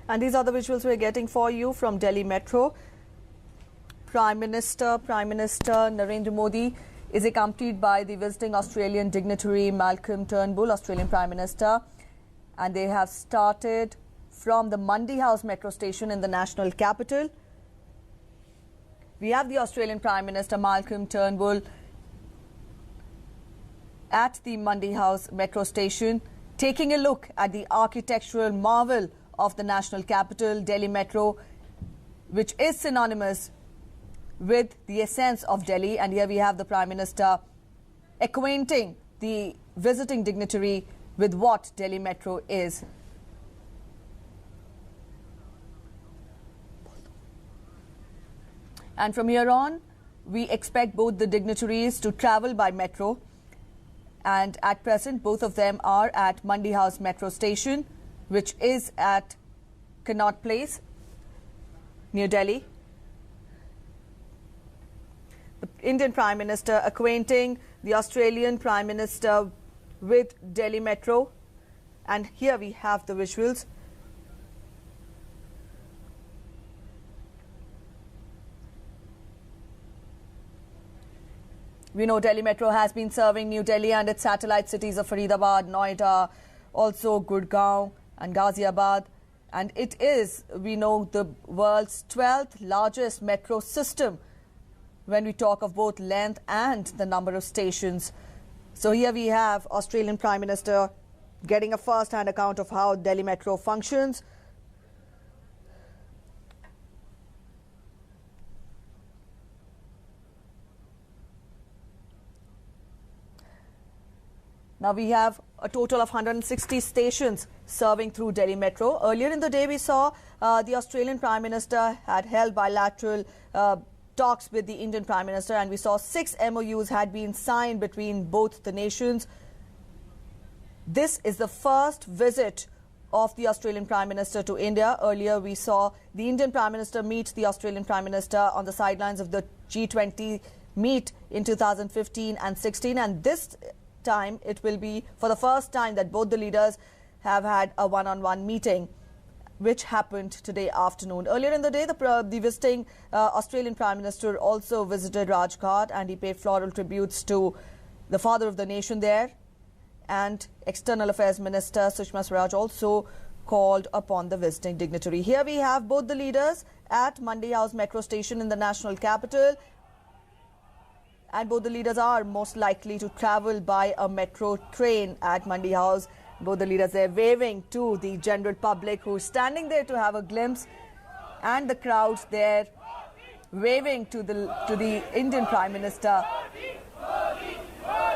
And these are the visuals we're getting for you from Delhi Metro. Prime Minister Narendra Modi is accompanied by the visiting Australian dignitary Malcolm Turnbull, Australian Prime Minister. And they have started from the Mandi House metro station in the national capital. We have the Australian Prime Minister Malcolm Turnbull at the Mandi House metro station, taking a look at the architectural marvel of the national capital, Delhi Metro, which is synonymous with the essence of Delhi. And here we have the Prime Minister acquainting the visiting dignitary with what Delhi Metro is. And from here on, we expect both the dignitaries to travel by metro. And at present, both of them are at Mandi House metro station, which is at Connaught Place, New Delhi. The Indian Prime Minister acquainting the Australian Prime Minister with Delhi Metro. And here we have the visuals. We know Delhi Metro has been serving New Delhi and its satellite cities of Faridabad, Noida, also Gurgaon and Ghaziabad. And it is, we know, the world's 12th largest metro system when we talk of both length and the number of stations. So here we have Australian Prime Minister getting a first-hand account of how Delhi Metro functions. Now we have a total of 160 stations serving through Delhi Metro. Earlier in the day, we saw the Australian Prime Minister had held bilateral talks with the Indian Prime Minister, and we saw 6 MOUs had been signed between both the nations. This is the first visit of the Australian Prime Minister to India. Earlier, we saw the Indian Prime Minister meet the Australian Prime Minister on the sidelines of the G20 meet in 2015 and 16, and this time it will be for the first time that both the leaders have had a one-on-one meeting, which happened today afternoon. Earlier in the day, the visiting Australian Prime Minister also visited Rajghat, and he paid floral tributes to the father of the nation there. And External Affairs Minister Sushma Swaraj also called upon the visiting dignitary. Here we have both the leaders at Mandi House metro station in the national capital. And both the leaders are most likely to travel by a metro train at Mandi House. Both the leaders are waving to the general public who is standing there to have a glimpse, and the crowds there waving to the Indian Prime Minister.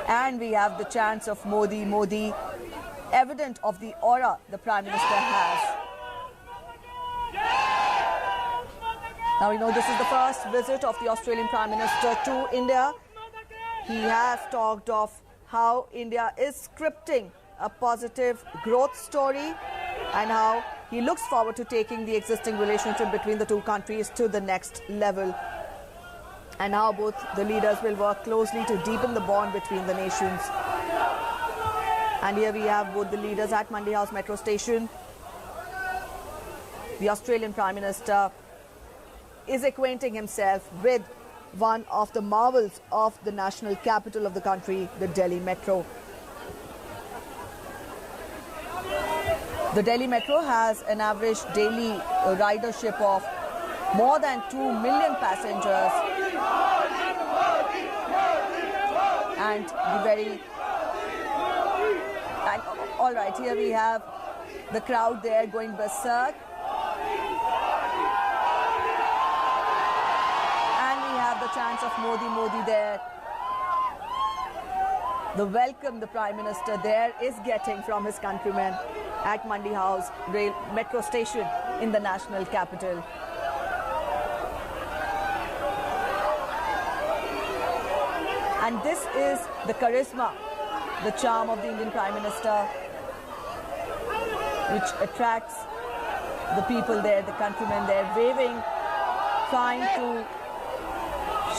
And we have the chants of Modi, Modi, evident of the aura the Prime Minister has. Now we know this is the first visit of the Australian Prime Minister to India. He has talked of how India is scripting a positive growth story and how he looks forward to taking the existing relationship between the two countries to the next level, and how both the leaders will work closely to deepen the bond between the nations. And here we have both the leaders at Mandi House metro station. The Australian Prime Minister is acquainting himself with one of the marvels of the national capital of the country, the Delhi Metro. The Delhi Metro has an average daily ridership of more than 2 million passengers. All right, here we have the crowd there going berserk. The chants of Modi, Modi there. The welcome the Prime Minister there is getting from his countrymen at Mandi House metro station in the national capital. And this is the charisma, the charm of the Indian Prime Minister, which attracts the people there, the countrymen there, waving, trying to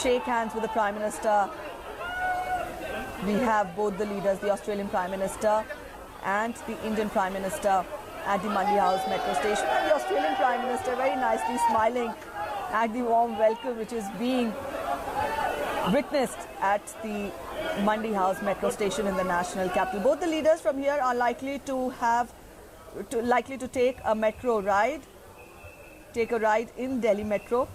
shake hands with the Prime Minister. We have both the leaders, the Australian Prime Minister and the Indian Prime Minister, at the Mandi House metro station, and the Australian Prime Minister very nicely smiling at the warm welcome which is being witnessed at the Mandi House metro station in the national capital. Both the leaders from here are likely to take a metro ride, in Delhi Metro.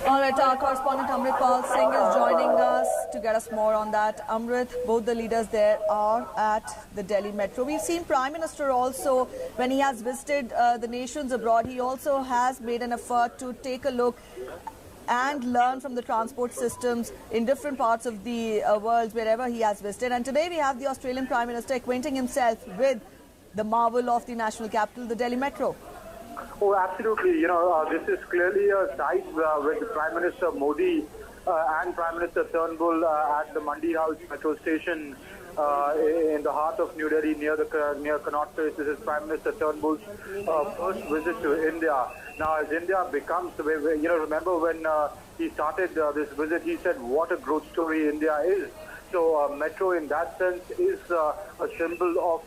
All right, our correspondent Amrit Pal Singh is joining us to get us more on that. Amrit, both the leaders there are at the Delhi Metro. We've seen Prime Minister also, when he has visited the nations abroad, he also has made an effort to take a look and learn from the transport systems in different parts of the world wherever he has visited. And today we have the Australian Prime Minister acquainting himself with the marvel of the national capital, the Delhi Metro. Oh, absolutely. This is clearly a sight with Prime Minister Modi and Prime Minister Turnbull at the Mandi House metro station in the heart of New Delhi, near Connaught Place. This is Prime Minister Turnbull's first visit to India. Now, as India becomes, remember when he started this visit, he said what a growth story India is. So metro in that sense is a symbol of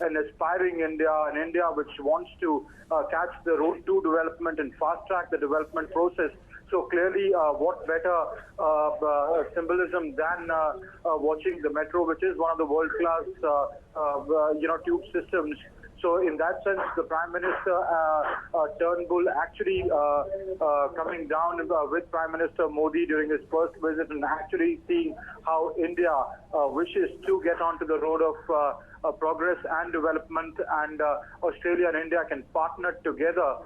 an aspiring India, an India which wants to catch the road to development and fast-track the development process. So clearly, what better symbolism than watching the metro, which is one of the world-class, tube systems. So in that sense, the Prime Minister Turnbull actually coming down with Prime Minister Modi during his first visit and actually seeing how India wishes to get onto the road of progress and development, and Australia and India can partner together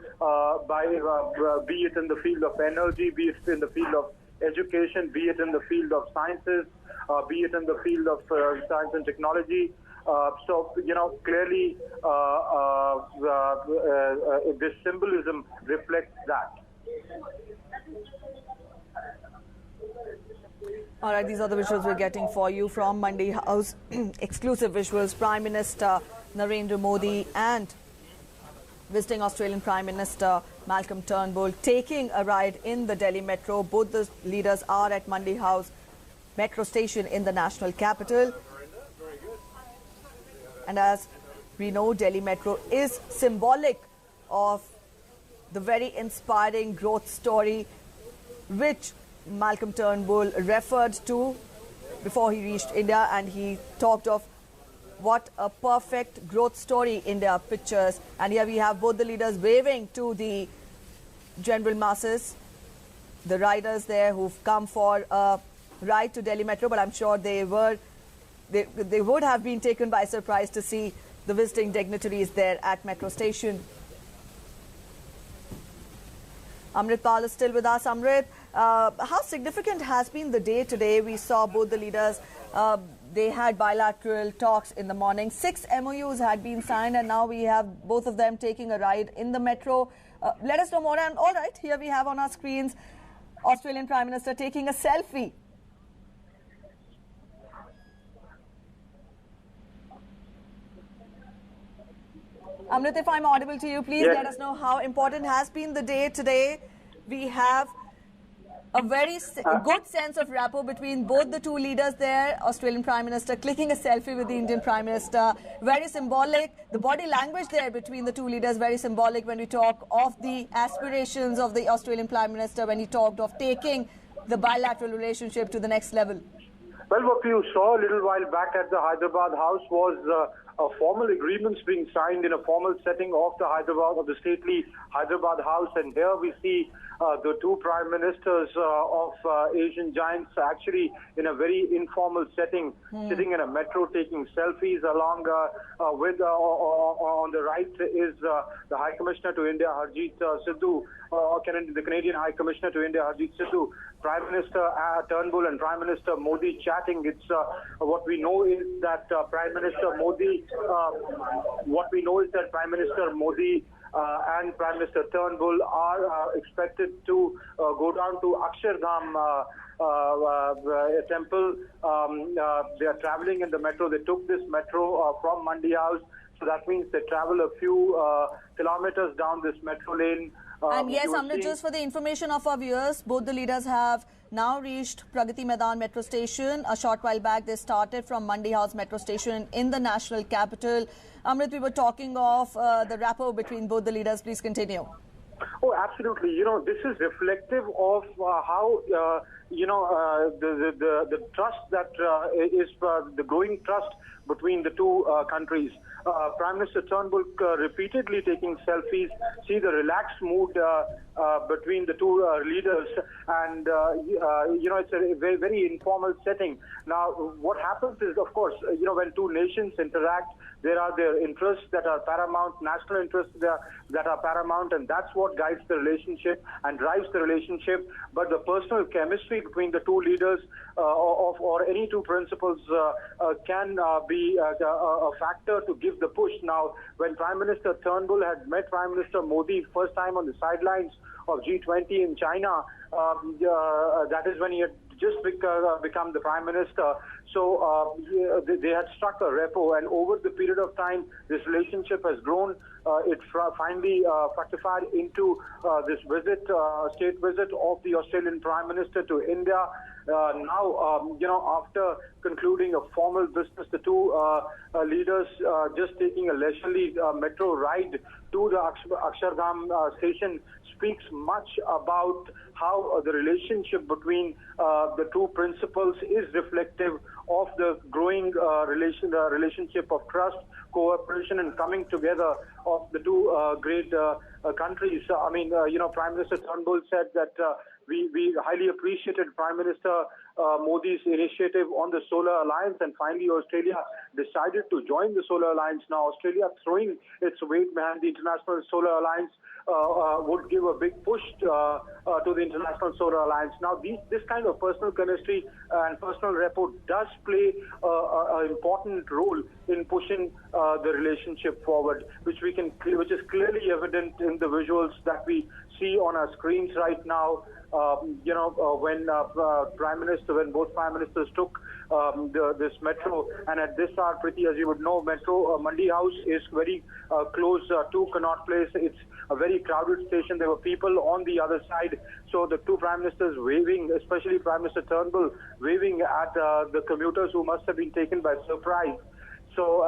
be it in the field of energy, be it in the field of education, be it in the field of sciences, be it in the field of science and technology. Clearly this symbolism reflects that. All right, these are the visuals we're getting for you from Mandi House. Exclusive visuals. Prime Minister Narendra Modi and visiting Australian Prime Minister Malcolm Turnbull taking a ride in the Delhi Metro. Both the leaders are at Mandi House metro station in the national capital. And as we know, Delhi Metro is symbolic of the very inspiring growth story which Malcolm Turnbull referred to before he reached India, and he talked of what a perfect growth story India pictures. And here we have both the leaders waving to the general masses, the riders there who've come for a ride to Delhi Metro, but I'm sure they would have been taken by surprise to see the visiting dignitaries there at metro station. Amrit Pal is still with us. Amrit, how significant has been the day today? We saw both the leaders, they had bilateral talks in the morning. 6 MOUs had been signed, and now we have both of them taking a ride in the metro. Let us know more. And all right, here we have on our screens Australian Prime Minister taking a selfie. Amrit, if I'm audible to you, please let us know how important has been the day today. We have a very good sense of rapport between both the two leaders there. Australian Prime Minister clicking a selfie with the Indian Prime Minister. Very symbolic. The body language there between the two leaders, very symbolic when we talk of the aspirations of the Australian Prime Minister, when he talked of taking the bilateral relationship to the next level. Well, what you saw a little while back at the Hyderabad House was formal agreements being signed in a formal setting of the stately Hyderabad House, and here we see the two prime ministers of Asian giants actually in a very informal setting, sitting in a metro taking selfies along with on the right is the High Commissioner to India, Harjeet Sidhu, the Canadian High Commissioner to India, Harjeet Sidhu, Prime Minister Turnbull and Prime Minister Modi chatting. It's what we know is that Prime Minister Modi and Prime Minister Turnbull are expected to go down to Akshardham Temple. They are traveling in the metro. They took this metro from Mandi House. So that means they travel a few kilometers down this metro lane. And yes, Amrit, just for the information of our viewers, both the leaders have now reached Pragati Maidan metro station. A short while back, they started from Mandi House metro station in the national capital. Amrit, we were talking of the rapport between both the leaders. Please continue. Oh, absolutely. You know, this is reflective of how, the trust that is the growing trust between the two countries. Prime Minister Turnbull repeatedly taking selfies, see the relaxed mood between the two leaders, and it's a very, very informal setting. Now, what happens is, of course, when two nations interact, there are their interests that are paramount, national interests that are paramount, and that's what guides the relationship and drives the relationship. But the personal chemistry between the two leaders or any two principals can be a factor to give the push. Now, when Prime Minister Turnbull had met Prime Minister Modi first time on the sidelines of G20 in China, that is when he had just become the Prime Minister. So they had struck a rapport, and over the period of time, this relationship has grown. It finally fructified into this visit, state visit of the Australian Prime Minister to India. Now, after concluding a formal business, the two leaders just taking a leisurely metro ride to the Akshardham station speaks much about how the relationship between the two principals is reflective of the growing relationship of trust, cooperation, and coming together of the two great countries. Prime Minister Turnbull said that we highly appreciated Prime Minister Modi's initiative on the Solar Alliance, and finally Australia decided to join the Solar Alliance. Now, Australia throwing its weight behind the International Solar Alliance would give a big push to the International Solar Alliance. Now, this kind of personal chemistry and personal rapport does play an important role in pushing the relationship forward, which is clearly evident in the visuals that we see on our screens right now. When both Prime Ministers took this metro, and at this hour, Priti, as you would know, Mandi House is very close to Connaught Place. It's a very crowded station. There were people on the other side. So the two Prime Ministers waving, especially Prime Minister Turnbull, waving at the commuters who must have been taken by surprise. So,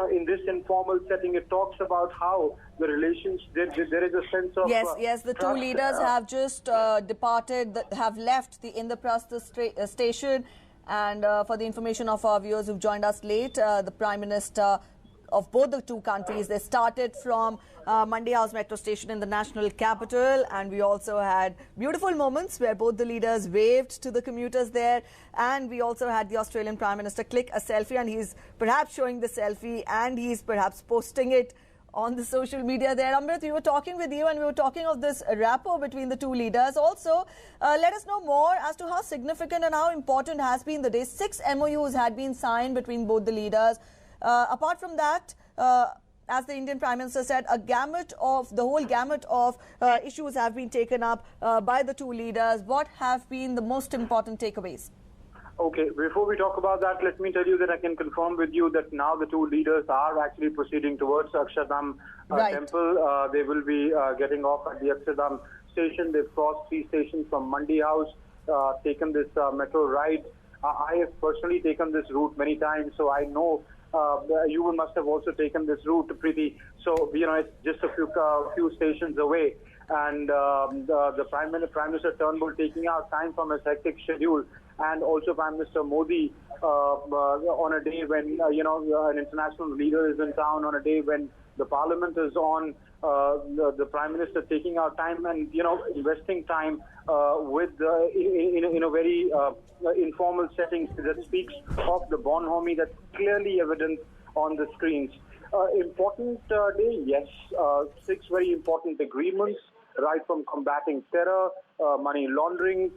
in this informal setting, it talks about how the relations, there is a sense of... Yes, the two leaders have just departed, have left the Indraprastha station. And for the information of our viewers who've joined us late, the Prime Minister of both the two countries, they started from Mandi House metro station in the national capital, and we also had beautiful moments where both the leaders waved to the commuters there, and we also had the Australian Prime Minister click a selfie, and he's perhaps showing the selfie and he's perhaps posting it on the social media there. Amrit, we were talking with you and we were talking of this rapport between the two leaders. Also, let us know more as to how significant and how important has been the day. 6 MOUs had been signed between both the leaders. Apart from that, as the Indian Prime Minister said, the whole gamut of issues have been taken up by the two leaders. What have been the most important takeaways? Okay, before we talk about that, let me tell you that I can confirm with you that now the two leaders are actually proceeding towards Akshardham Temple. They will be getting off at the Akshardham station. They've crossed 3 stations from Mandi House, taken this metro ride. I have personally taken this route many times, so I know you must have also taken this route, Preeti. So, it's just a few stations away. And the Prime Minister Turnbull taking out time from his hectic schedule, and also Prime Minister Modi on a day when, an international leader is in town, on a day when the Parliament is on, the Prime Minister taking out time and, investing time in a very informal setting that speaks of the bonhomie that's clearly evident on the screens. Important day, yes. 6 very important agreements, right from combating terror, money laundering,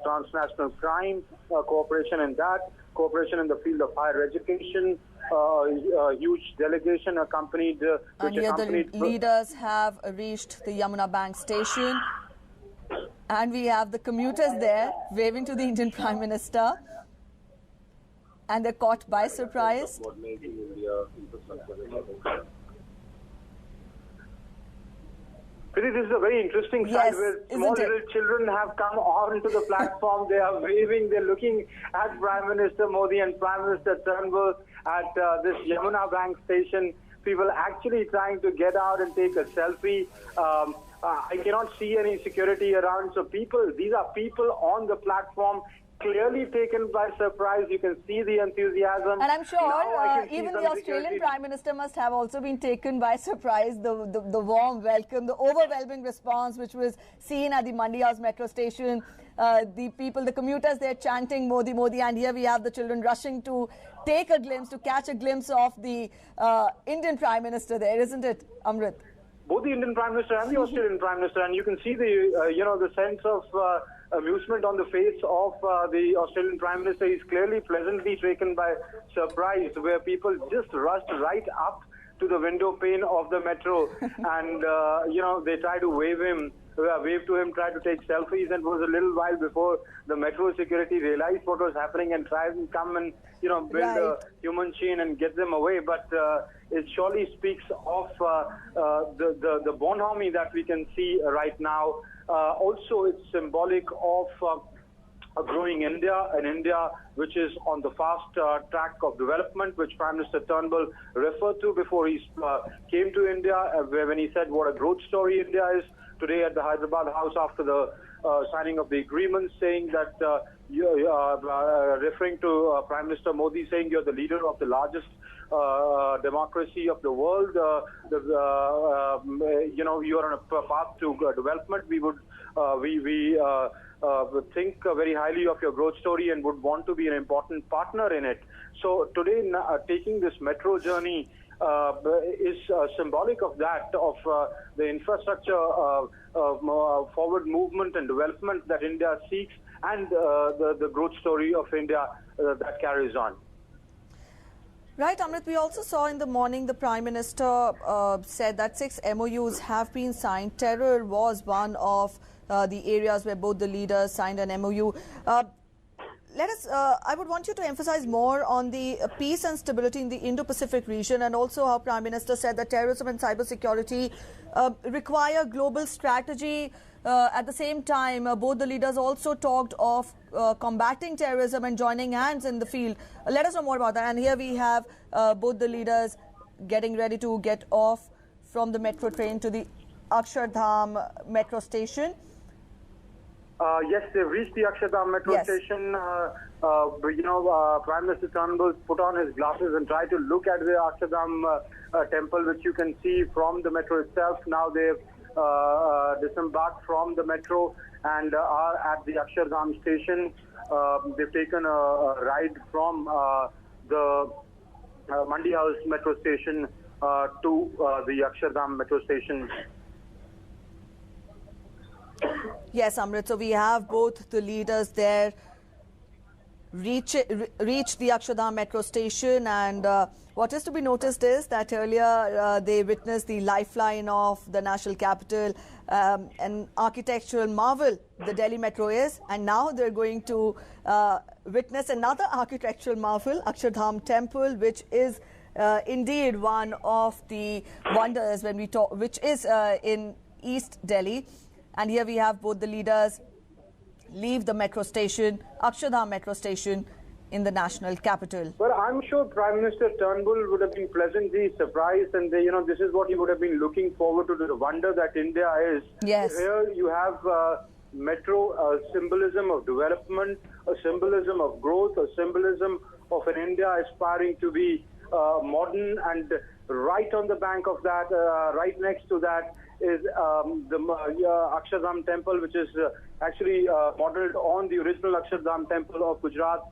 transnational crime, cooperation in that, cooperation in the field of higher education, a huge delegation accompanied... and here the leaders have reached the Yamuna Bank station. And we have the commuters there waving to the Indian Prime Minister. And they're caught by surprise. This is a very interesting sight where small little children have come onto the platform. They are waving. They're looking at Prime Minister Modi and Prime Minister Turnbull at this Yamuna Bank station. People actually trying to get out and take a selfie. I cannot see any security around. So these are people on the platform, clearly taken by surprise. You can see the enthusiasm. And I'm sure even the Australian Prime Minister must have also been taken by surprise. The warm welcome, the overwhelming response which was seen at the Mandi House metro station. The people, the commuters, they're chanting Modi, Modi. And here we have the children rushing to take a glimpse, to catch a glimpse of the Indian Prime Minister there, isn't it, Amrit? Both the Indian Prime Minister and the Australian Prime Minister. And you can see the, the sense of amusement on the face of the Australian Prime Minister. He's clearly pleasantly taken by surprise, where people just rushed right up to the window pane of the metro and, they try to wave to him, try to take selfies, and it was a little while before the metro security realized what was happening and tried and come and, build a human chain and get them away. But it surely speaks of the bonhomie that we can see right now. Also, it's symbolic of a growing India, an India which is on the fast track of development, which Prime Minister Turnbull referred to before he came to India, when he said what a growth story India is today at the Hyderabad House after the signing of the agreement, saying that, referring to Prime Minister Modi, saying you're the leader of the largest democracy of the world. You are on a path to development. We would think very highly of your growth story and would want to be an important partner in it. So today, taking this metro journey is symbolic of that, of the infrastructure forward movement and development that India seeks, and the growth story of India that carries on. Right, Amrit, we also saw in the morning the Prime Minister said that 6 MOUs have been signed. Terror was one of the areas where both the leaders signed an MOU. I would want you to emphasize more on the peace and stability in the Indo-Pacific region, and also how Prime Minister said that terrorism and cybersecurity require global strategy. At the same time, both the leaders also talked of combating terrorism and joining hands in the field. Let us know more about that. And here we have both the leaders getting ready to get off from the metro train to the Akshardham metro station. Yes, they've reached the Akshardham metro station. Prime Minister Turnbull put on his glasses and tried to look at the Akshardham temple, which you can see from the metro itself. Now they've disembarked from the metro and are at the Akshardham station. They've taken a ride from the Mandi House metro station to the Akshardham metro station. Yes, Amrit. So we have both the leaders there reach the Akshardham metro station, and what is to be noticed is that earlier they witnessed the lifeline of the national capital, an architectural marvel the Delhi metro is, and now they're going to witness another architectural marvel, Akshardham temple, which is indeed one of the wonders when we talk, which is in East Delhi. And here we have both the leaders leave the metro station, Akshardham metro station, in the national capital. Well, I'm sure Prime Minister Turnbull would have been pleasantly surprised, and this is what he would have been looking forward to, the wonder that India is. Yes. Here you have metro, a symbolism of development, a symbolism of growth, a symbolism of an India aspiring to be modern, and right on the bank of that, right next to that, is the Akshardham temple, which is actually modeled on the original Akshardham temple of Gujarat.